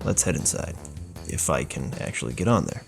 Let's head inside, if I can actually get on there.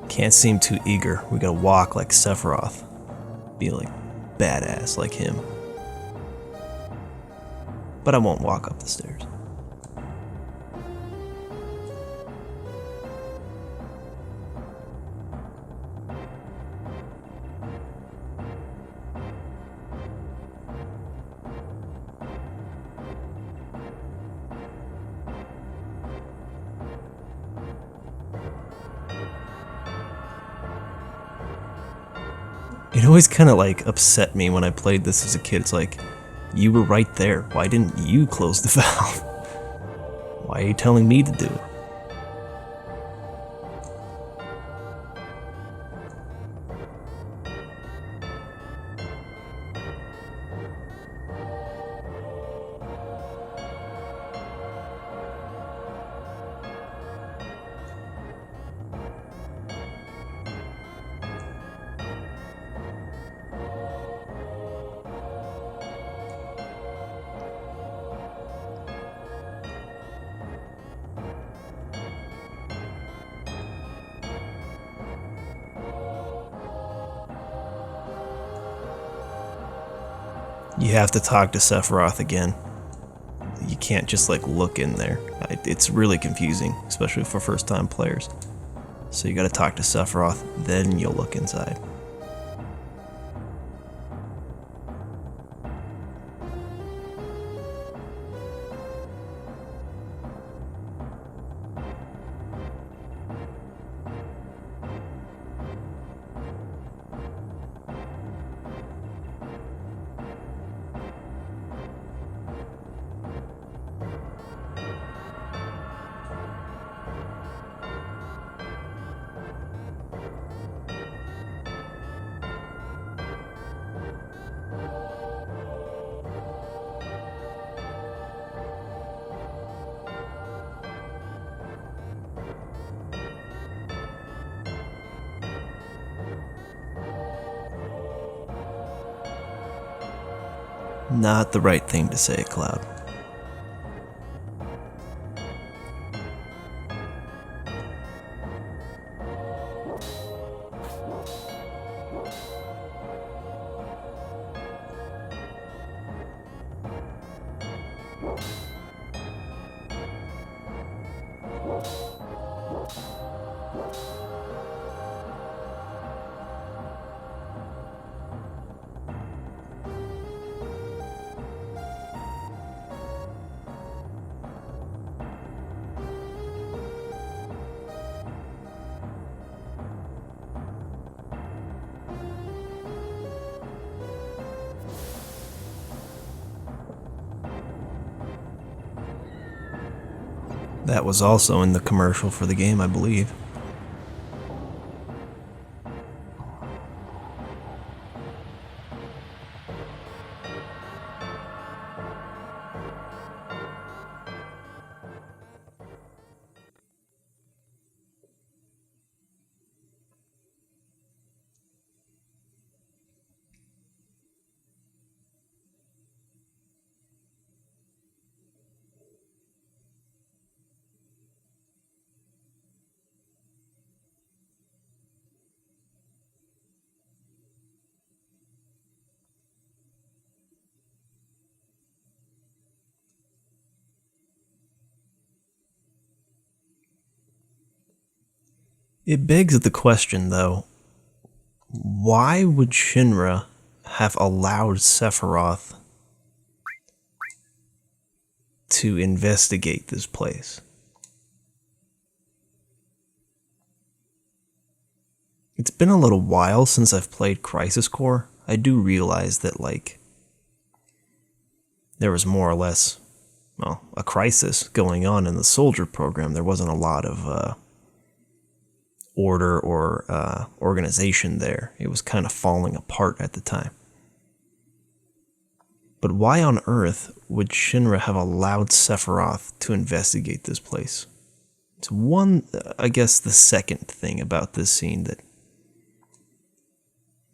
Can't seem too eager. We gotta walk like Sephiroth. Be like badass like him. But I won't walk up the stairs. It always kind of like upset me when I played this as a kid. It's like, you were right there. Why didn't you close the valve? Why are you telling me to do it? You have to talk to Sephiroth again. You can't just like look in there. It's really confusing, especially for first time players. So you gotta talk to Sephiroth, then you'll look inside. Not the right thing to say, Cloud. That was also in the commercial for the game, I believe. It begs the question, though, why would Shinra have allowed Sephiroth to investigate this place? It's been a little while since I've played Crisis Core. I do realize that, like, there was more or less, well, a crisis going on in the soldier program. There wasn't a lot of order or organization there. It was kind of falling apart at the time. But why on earth would Shinra have allowed Sephiroth to investigate this place? It's one, I guess, the second thing about this scene that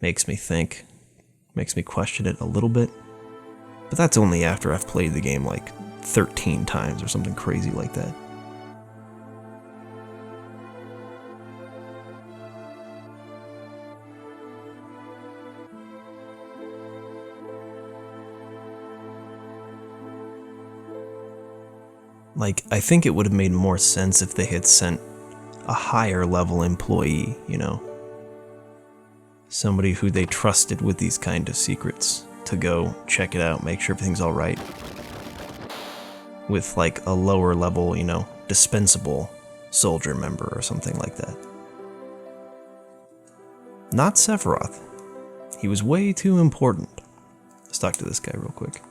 makes me think, makes me question it a little bit. But that's only after I've played the game like 13 times or something crazy like that. Like, I think it would have made more sense if they had sent a higher level employee, you know? Somebody who they trusted with these kind of secrets to go check it out, make sure everything's alright. With like a lower level, you know, dispensable soldier member or something like that. Not Sephiroth. He was way too important. Let's talk to this guy real quick.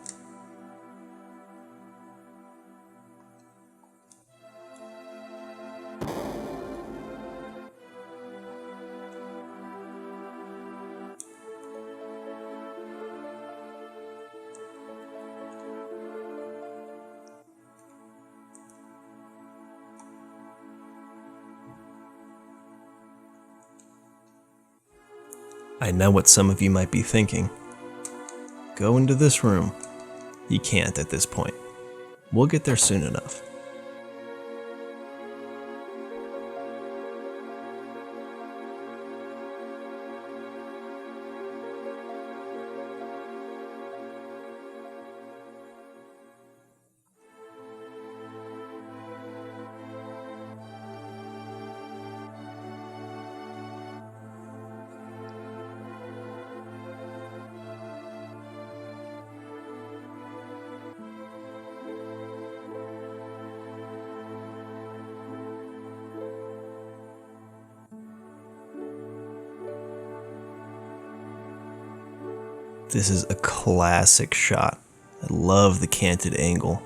I know what some of you might be thinking. Go into this room. You can't at this point. We'll get there soon enough. This is a classic shot. I love the canted angle.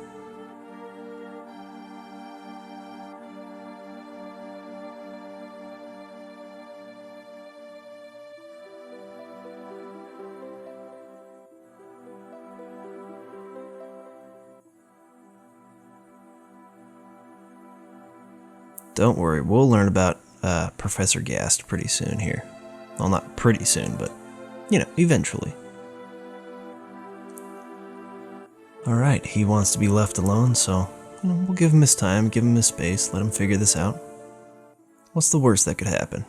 Don't worry, we'll learn about Professor Gast pretty soon here. Well, not pretty soon, but, you know, eventually. Alright, he wants to be left alone, so we'll give him his time, give him his space, let him figure this out. What's the worst that could happen?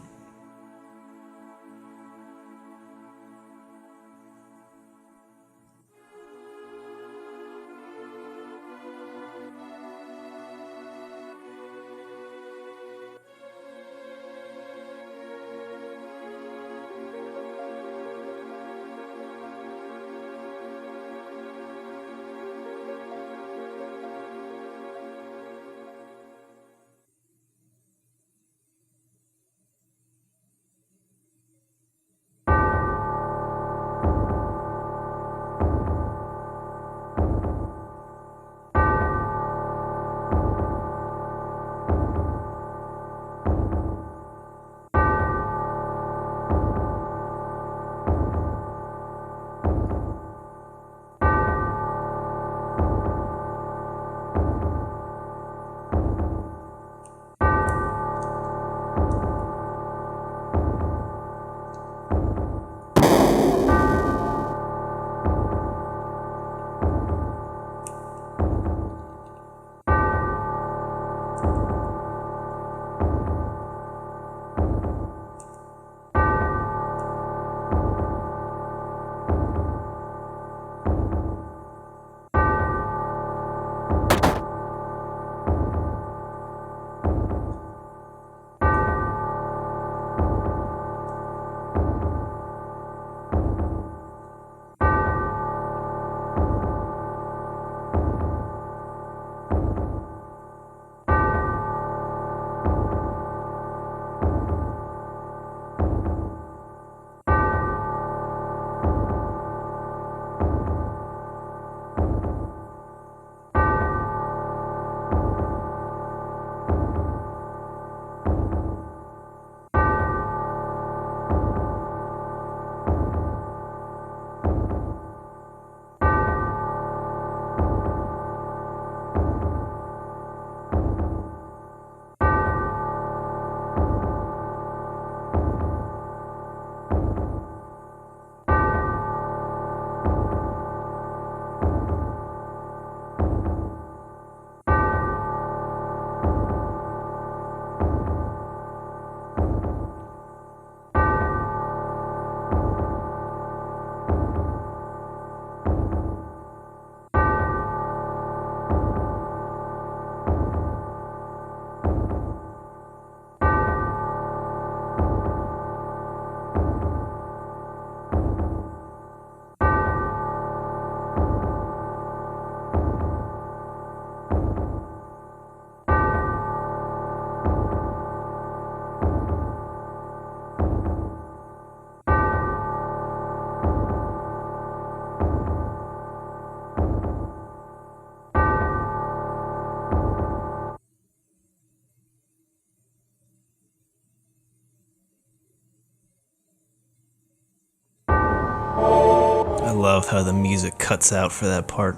love how the music cuts out for that part,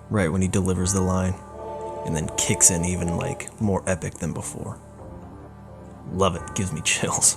right when he delivers the line, and then kicks in even like more epic than before. Love it, gives me chills.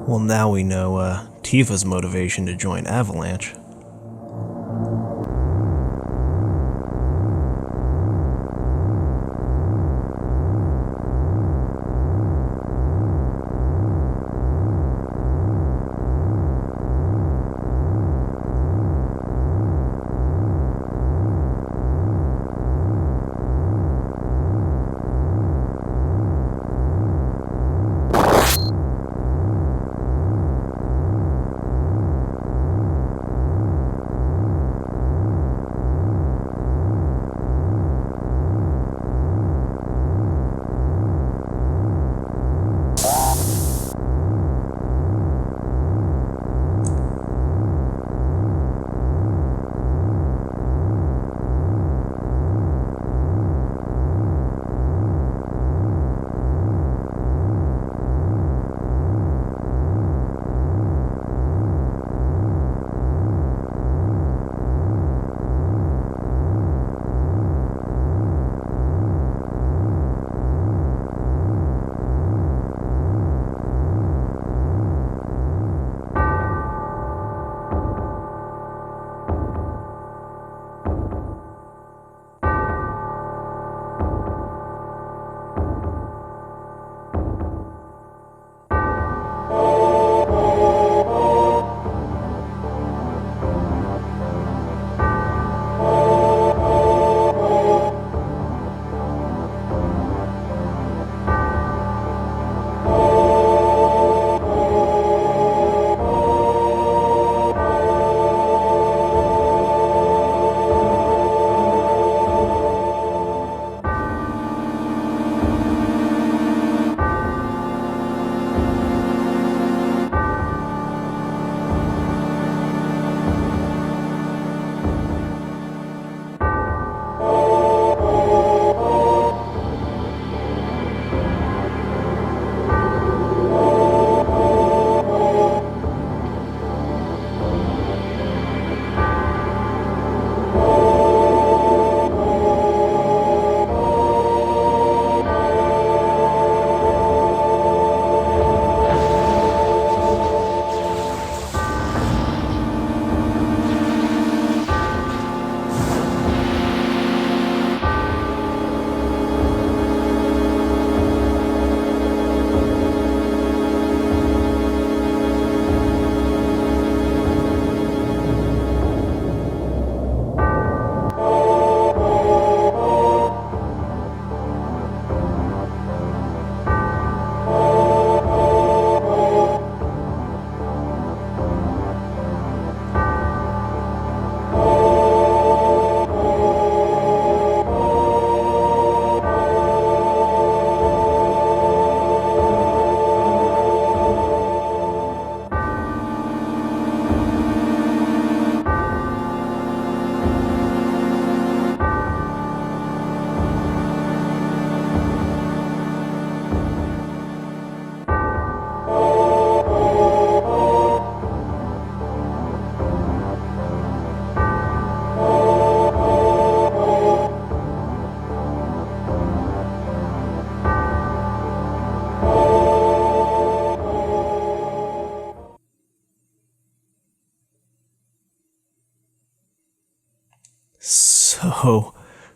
Well, now we know Tifa's motivation to join Avalanche.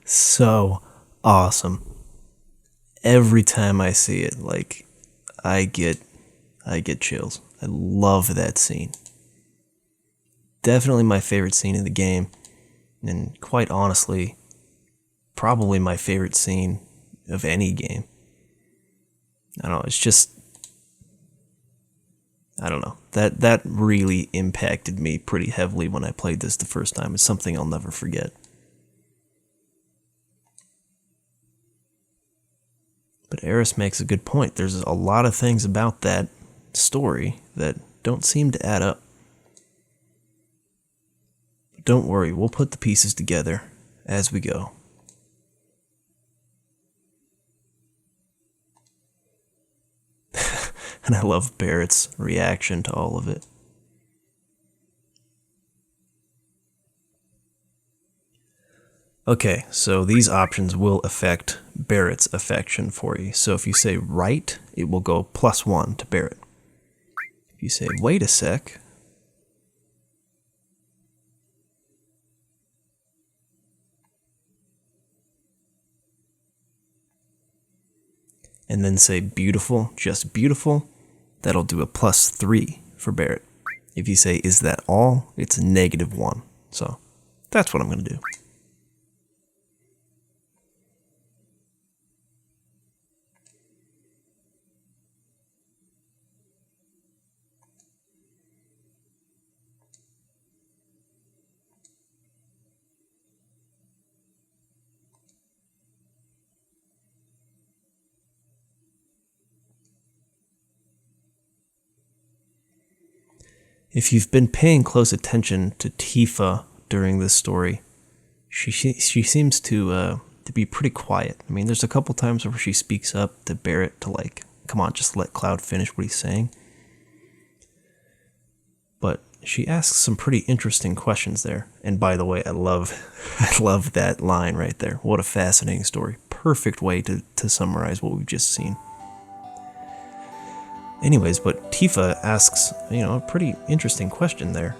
so awesome. Every time I see it, like, I get chills. I love that scene. Definitely my favorite scene in the game, and quite honestly, probably my favorite scene of any game. I don't know, it's just, I don't know. That really impacted me pretty heavily when I played this the first time. It's something I'll never forget. But Eris makes a good point. There's a lot of things about that story that don't seem to add up. But don't worry, we'll put the pieces together as we go. And I love Barrett's reaction to all of it. Okay, so these options will affect Barrett's affection for you. So if you say right, it will go +1 to Barrett. If you say wait a sec, and then say beautiful, just beautiful, that'll do a +3 for Barrett. If you say is that all, it's a -1. So that's what I'm going to do. If you've been paying close attention to Tifa during this story, she seems to be pretty quiet. I mean, there's a couple times where she speaks up to Barrett to like, come on, just let Cloud finish what he's saying. But she asks some pretty interesting questions there. And by the way, I love that line right there. What a fascinating story. Perfect way to summarize what we've just seen. Anyways, but Tifa asks, a pretty interesting question there.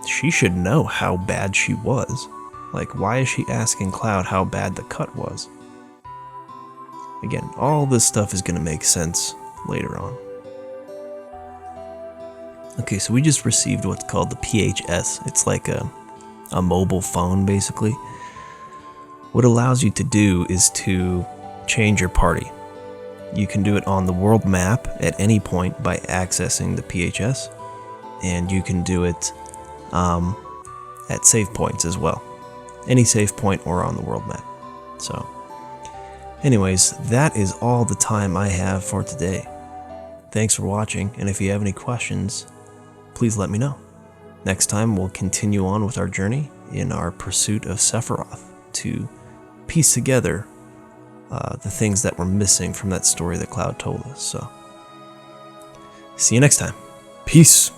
She should know how bad she was. Like, why is she asking Cloud how bad the cut was? Again, all this stuff is going to make sense later on. Okay, so we just received what's called the PHS. It's like a mobile phone, basically. What it allows you to do is to change your party. You can do it on the world map at any point by accessing the PHS, and you can do it at save points as well. Any save point or on the world map. So, anyways, that is all the time I have for today. Thanks for watching, and if you have any questions, please let me know. Next time, we'll continue on with our journey in our pursuit of Sephiroth to piece together the things that were missing from that story that Cloud told us. So, see you next time. Peace.